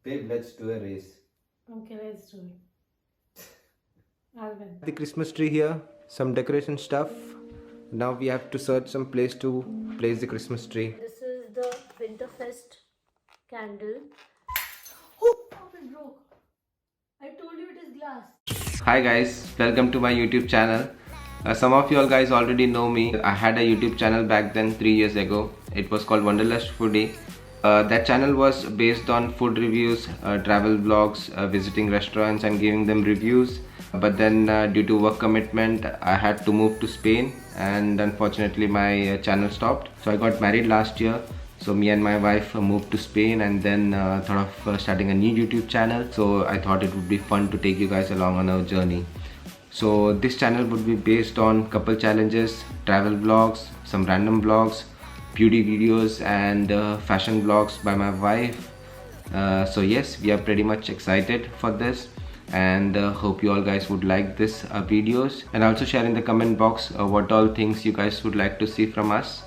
Babe, let's do a race. Okay, let's do it. I'll win. The Christmas tree here, some decoration stuff. Now we have to search some place to place the Christmas tree. This is the Winterfest candle. Oh, it broke. I told you it is glass. Hi guys, welcome to my YouTube channel. Some of you all guys already know me. I had a YouTube channel back then 3 years ago. It was called Wanderlust Foodie. That channel was based on food reviews, travel vlogs, visiting restaurants and giving them reviews. But then due to work commitment, I had to move to Spain and unfortunately my channel stopped. So I got married last year. So me and my wife moved to Spain and then thought of starting a new YouTube channel. So I thought it would be fun to take you guys along on our journey. So this channel would be based on couple challenges, travel vlogs, some random vlogs, beauty videos and fashion vlogs by my wife. So yes, we are pretty much excited for this and hope you all guys would like this videos, and also share in the comment box what all things you guys would like to see from us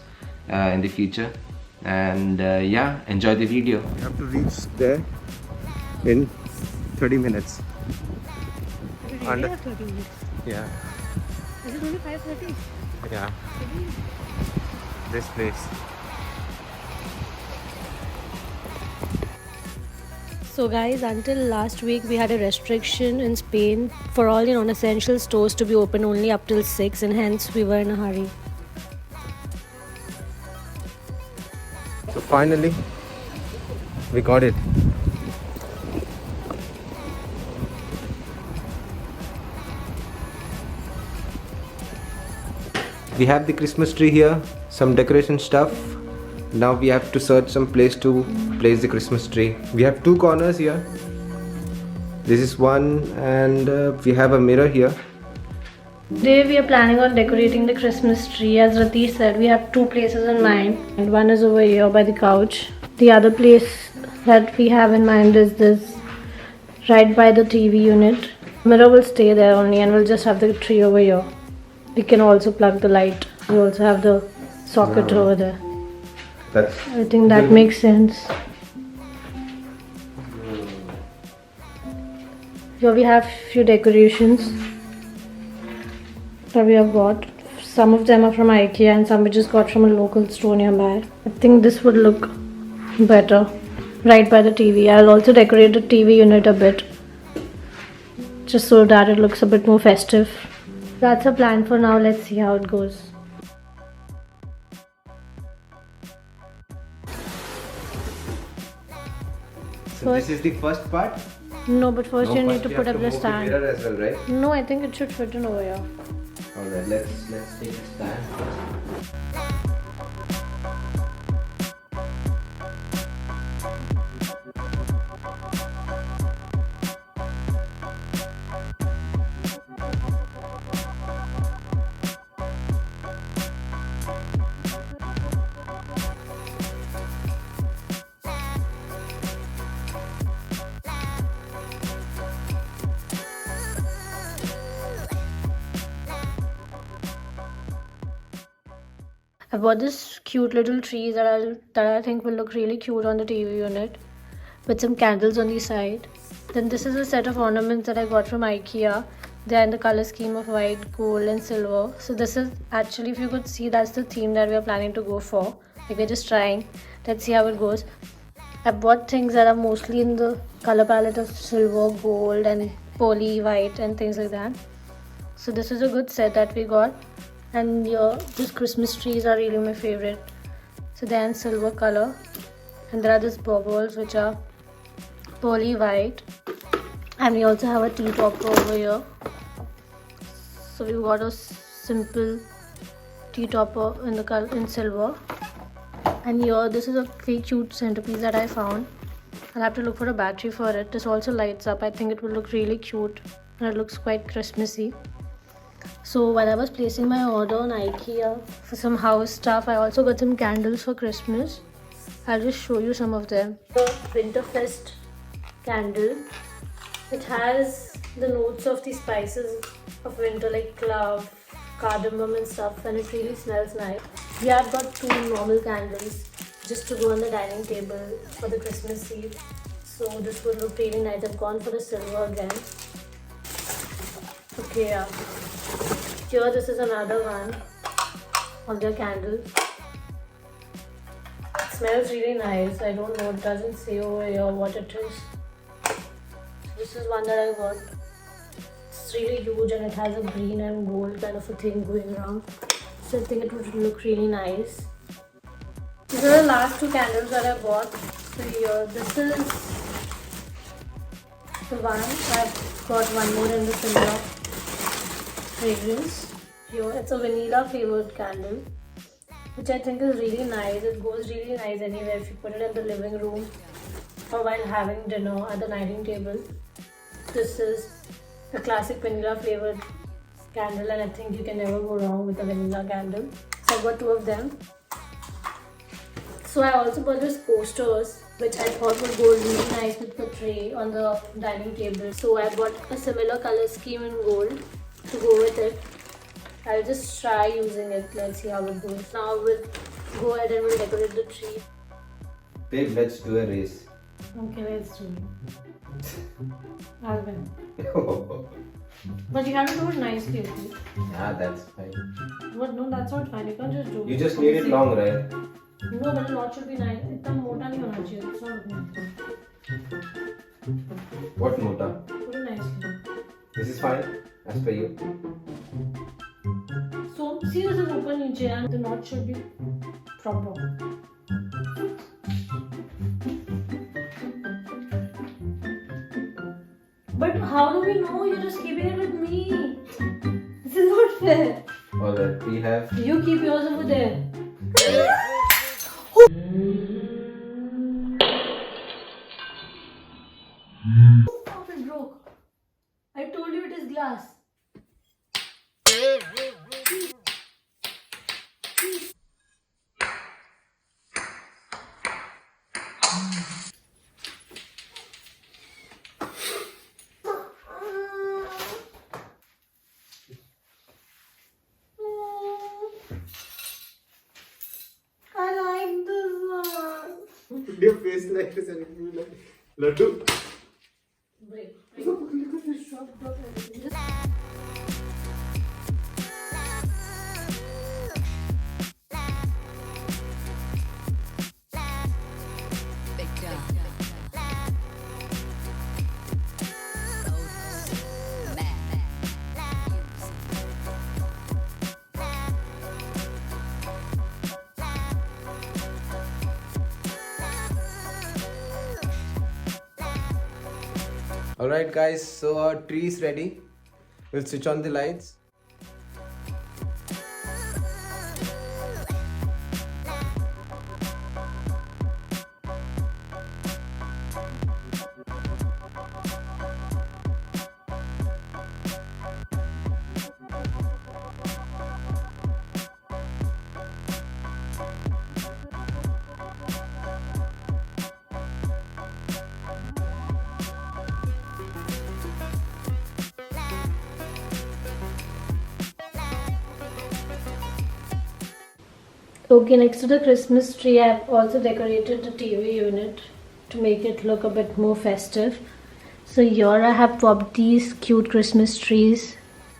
in the future. And yeah, enjoy the video. We have to reach there in 30 minutes. Really have 30 minutes. Yeah, Is it only 5:30? yeah, this place. So guys, until last week we had a restriction in Spain for all non-essential stores to be open only up till 6, and hence we were in a hurry. So finally, we got it. We have the Christmas tree here, some decoration stuff. Now we have to search some place to place the Christmas tree. We have two corners here. This is one, and we have a mirror here. Today we are planning on decorating the Christmas tree. As Ratish said, we have two places in mind, and one is over here by the couch. The other place that we have in mind is this, right by the TV unit. Mirror will stay there only, and we'll just have the tree over here. We can also plug the light. We also have the socket over there. I think that makes sense. Here we have few decorations that we have got. Some of them are from IKEA and some we just got from a local store nearby. I think this would look better right by the TV. I'll also decorate the TV unit a bit, just so that it looks a bit more festive. That's a plan for now. Let's see how it goes. So this is the first part. No, but first No, you need first to we put have up to the move stand. mirror as well, right? No, I think it should fit in over here. Alright, let's take the stand. I bought this cute little tree that I think will look really cute on the TV unit, with some candles on the side. Then this is a set of ornaments that I got from IKEA. They are in the color scheme of white, gold and silver. So this is actually, if you could see, that's the theme that we are planning to go for. Like, we're just trying. Let's see how it goes. I bought things that are mostly in the color palette of silver, gold and pearly white and things like that. So this is a good set that we got. And yeah, these Christmas trees are really my favorite. So they're in silver color, and there are these baubles which are pearly white, and we also have a tea topper over here. So we got a simple tea topper in the color in silver, and here this is a very cute centerpiece that I found. I'll have to look for a battery for it. This also lights up. I think it will look really cute, and it looks quite Christmassy. So while I was placing my order on IKEA for some house stuff, I also got some candles for Christmas. I'll just show you some of them. The Winterfest candle. It has the notes of the spices of winter like clove, cardamom and stuff, and it really smells nice. We have got two normal candles just to go on the dining table for the Christmas Eve. So this would look really nice. I've gone for the silver again. Okay, yeah. Here this is another one of their candles. It smells really nice. I don't know, it doesn't say over here what it is. This is one that I got. It's really huge and it has a green and gold kind of a thing going around. So I think it would look really nice. These are the last two candles that I bought. So here, this is the one. I've got one more in the similar fragrance. Here, it's a vanilla flavored candle, which I think is really nice. It goes really nice anywhere if you put it in the living room or while having dinner at the dining table. This is a classic vanilla flavored candle and I think you can never go wrong with a vanilla candle. So I got two of them. So I also bought these posters which I thought would go really nice with the tray on the dining table. So I bought a similar color scheme in gold to go with it. I'll just try using it. Let's see how it goes. Now we'll go ahead and we'll decorate the tree. Babe, let's do a race. Okay, let's do it. I'll win. But you have to do it nicely, okay? Yeah, that's fine. But no, that's not fine. You can't just do it. You just need it long, right? No, but the knot should be nice. इतना मोटा नहीं होना चाहिए. It's not good. What mota? Put it nicely. This is fine, as per you. So see, this is open नीचे and the knot should be proper. But how do we know? You're just keeping it with me. This is not fair. Alright, we have. You keep yours over there. Oh, it broke. I told you it is glass. I like this one. Put your face like this and it will be like Laddu. Break. Stop, everything. Alright, guys, so our tree is ready. We'll switch on the lights. Okay, next to the Christmas tree, I've also decorated the TV unit to make it look a bit more festive. So here I have popped these cute Christmas trees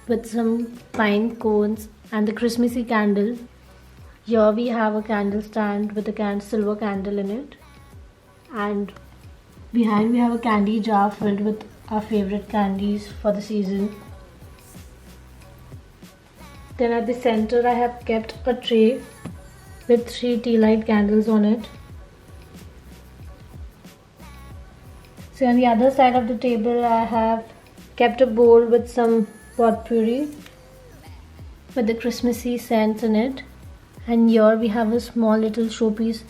with some pine cones and the Christmassy candle. Here we have a candle stand with a silver candle in it. And behind we have a candy jar filled with our favorite candies for the season. Then at the center I have kept a tray with 3 tea light candles on it. So on the other side of the table I have kept a bowl with some potpourri with the Christmassy scents in it. And here we have a small little showpiece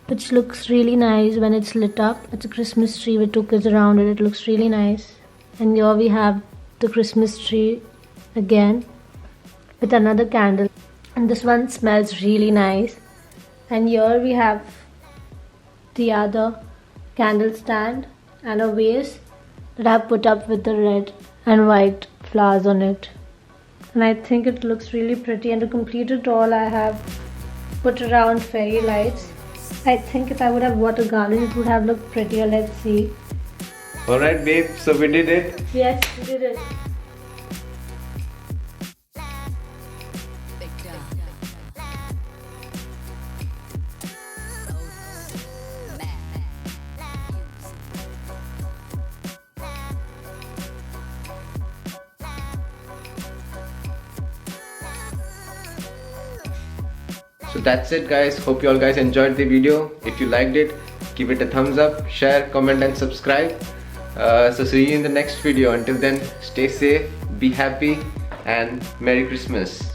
which looks really nice when it's lit up. It's a Christmas tree with 2 kids around it. It looks really nice. And here we have the Christmas tree again with another candle. And this one smells really nice. And here we have the other candle stand and a vase that I have put up with the red and white flowers on it. And I think it looks really pretty. And to complete it all, I have put around fairy lights I think if I would have bought a garland, it would have looked prettier. Let's see. Alright babe, so we did it. Yes, we did it. So that's it guys, hope you all guys enjoyed the video. If you liked it, give it a thumbs up, share, comment and subscribe. So see you in the next video. Until then, stay safe, be happy and Merry Christmas.